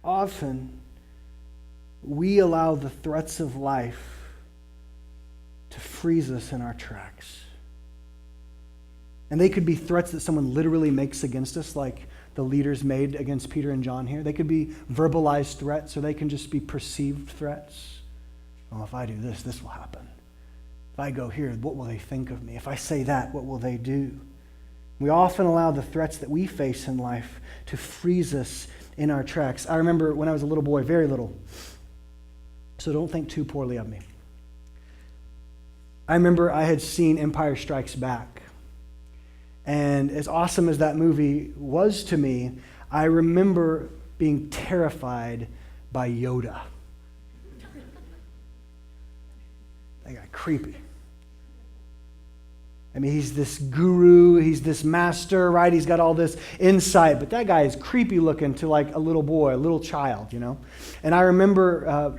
Often, we allow the threats of life to freeze us in our tracks. And they could be threats that someone literally makes against us, like the leaders made against Peter and John here. They could be verbalized threats, or they can just be perceived threats. Oh, if I do this, this will happen. If I go here, what will they think of me? If I say that, what will they do? We often allow the threats that we face in life to freeze us in our tracks. I remember when I was a little boy, very little, so don't think too poorly of me. I remember I had seen Empire Strikes Back. And as awesome as that movie was to me, I remember being terrified by Yoda. That got creepy. I mean, he's this guru, he's this master, right? He's got all this insight, but that guy is creepy looking to like a little boy, a little child, you know? And I remember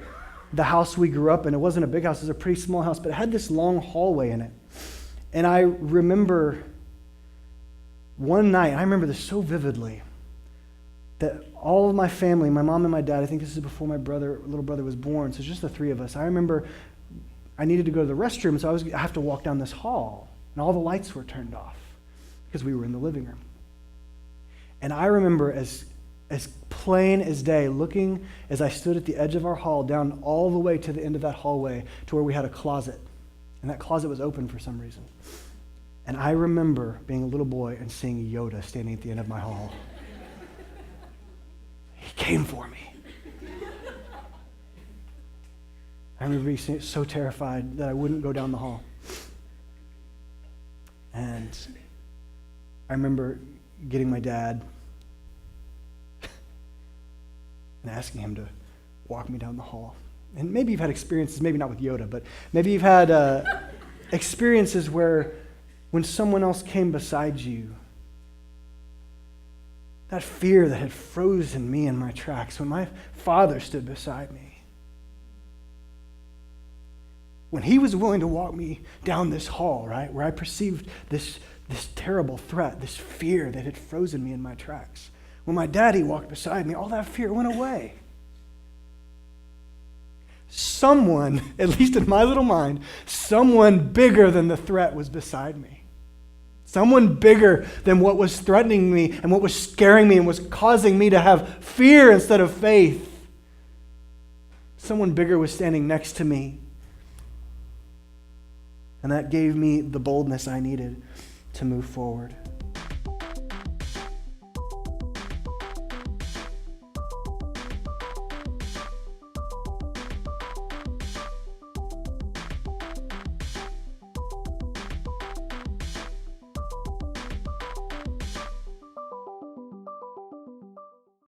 the house we grew up in. It wasn't a big house, it was a pretty small house, but it had this long hallway in it. And I remember one night, I remember this so vividly, that all of my family, my mom and my dad, I think this is before my little brother was born, so it's just the three of us. I remember I needed to go to the restroom, so I have to walk down this hall. And all the lights were turned off because we were in the living room. And I remember as plain as day, looking as I stood at the edge of our hall down all the way to the end of that hallway to where we had a closet. And that closet was open for some reason. And I remember being a little boy and seeing Yoda standing at the end of my hall. He came for me. I remember being so terrified that I wouldn't go down the hall. And I remember getting my dad and asking him to walk me down the hall. And maybe you've had experiences, maybe not with Yoda, but maybe you've had experiences where when someone else came beside you, that fear that had frozen me in my tracks, when my father stood beside me, when he was willing to walk me down this hall, right, where I perceived this terrible threat, this fear that had frozen me in my tracks. When my daddy walked beside me, all that fear went away. Someone, at least in my little mind, someone bigger than the threat was beside me. Someone bigger than what was threatening me and what was scaring me and was causing me to have fear instead of faith. Someone bigger was standing next to me. And that gave me the boldness I needed to move forward.